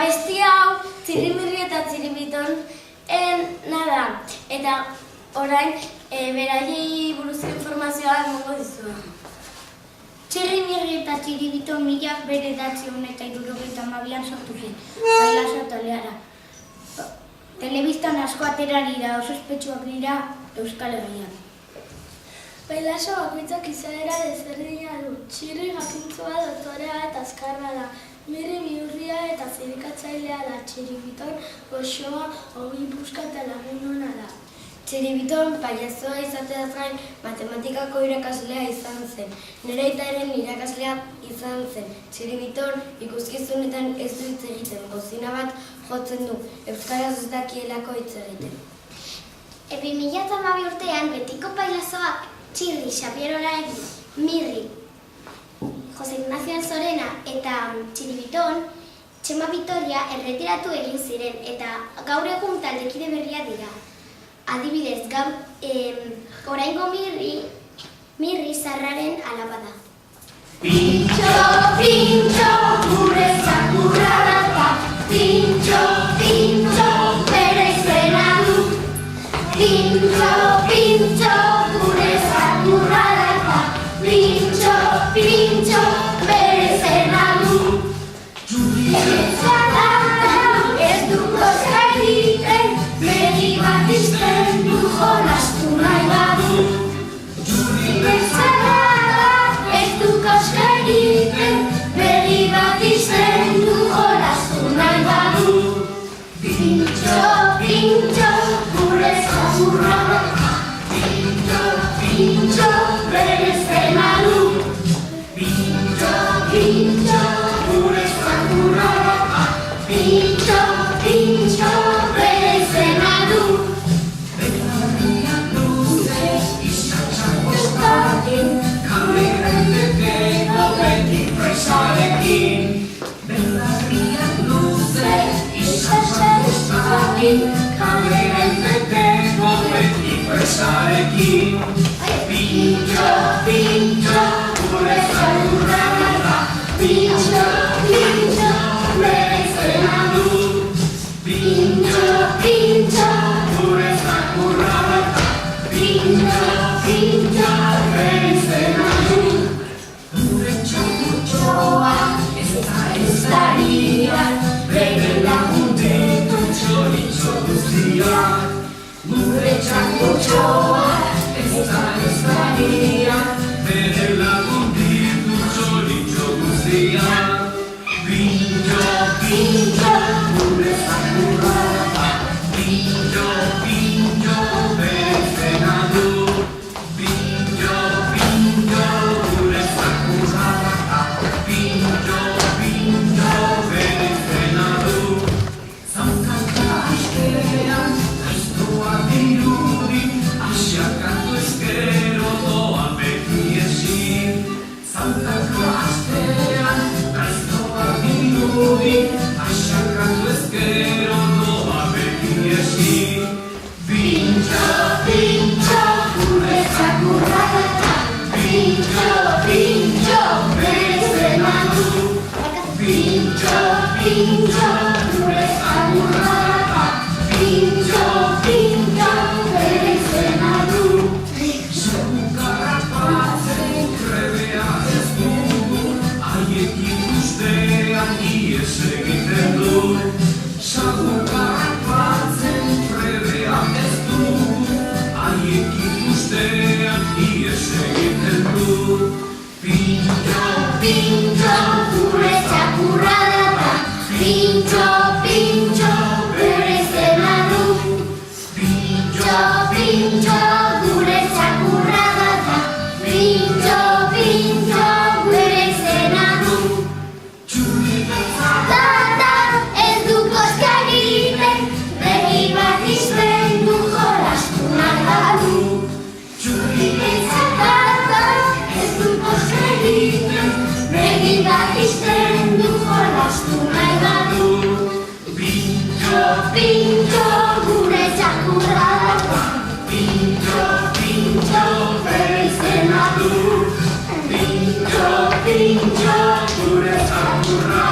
Abesti hau, Txirimirri eta Txiribiton nada. Eta orain, beraiei buruzko informazioa emango dizuet. Txirimirri eta Txiribiton 1982an sortu zen, Pailazo taldeara. Telebistan asko atera dira, oso ospetsuak dira Euskal Herrian. Pailazo bakoitzak izaera desberdina du. Txirri jakintzua, doktorea eta azkarra da. Mirri bihurria eta zirikatzailea da. Txiribiton goxoa, ogi puska eta lagun ona da. Txiribiton pailazoa izateaz gain matematikako irakaslea izan zen. Nire aitaren irakaslea izan zen. Txiribiton ikuskizunetan ez du hitz egiten, bozina bat jotzen du, euskaraz ez dakielako hitz egiten. 2012 urtean betiko pailazoak Txirri, Xabier Olaegi, Mirri, Jose Ignacio Zorena eta Txiribiton Txema Vitoria erretiratu egin ziren eta gaur egun taldekide berria dira. Adibidez, oraingo Mirri Zarraren alaba da. Pintxo, pintxo, gure txakurra data. Pintxo, pintxo, bere izena du. Pintxo, pintxo, gure txakurra data. Pintxo, pintxo, bere izena du. Txuriretzara ez du koska egiten, begi bat izten du jolastu nahi badu. Txuriretzara ez du koska egiten, begi bat izten du jolastu nahi badu. Pintxo, pintxo, gure txakurra data. Pintxo, pintxo, bere izena du. Pintxo, pintxo, gure txakurra data. Pintxo, pintxo, bere izena du. Belarriak luzez, izatxak bostakin, kameren beteko beti presarekin. Belarriak luzez, izatxak bostakin, kameren beteko beti presarekin. Pintxo, pintxo, gure txakurra data. Pintxo, pintxo, bere izena du. Pintxo, pintxo, gure txakurra data. Pintxo, pintxo, bere izena du. Gure txakutxoa ez da darian, bere lagun ditu txoritxo guztiak. Gure txakutxoa ez da darian, bere lagun ditu txoritxo guztiak. Pintxo, pintxo, gure txakurra data. Pintxo, pintxo, bere izena du. Pintxo, pintxo, gure txakurra data. Pintxo, pintxo, bere izena du. Zaukaka askean, aiztoa dirudi, asiakatu ezkero doa beti ezin. Zaukaka askean, aiztoa dirudi, asiakatu ezkero doa beti ezin. Pintxo, pintxo, gure txakurra data. Pintxo, pintxo, bere izena du. Pintxo, pintxo, gure txakurra data. Pintxo, pintxo, bere izena du. Zagukarrak batzen trebea ez dugu, haiekin ustean ies egiten du. Zagukarrak batzen trebea ez dugu, haiekin ustean ies egiten du. Pintxo, pintxo, gure txakurra data. Pintxo, pintxo, bere izena du. Pintxo, pintxo, gure txakurra data. Pintxo, pintxo, bere izena du. Txuriretzara ez du koska egiten, begi bat izten du jolastu nahi badu. Txuriretzara ez du koska egiten, begi bat izten du jolastu nahi badu. Pintxo, pintxo, gure txakurra data. Pintxo, pintxo, bere izena du. Pintxo, pintxo, gure txakurra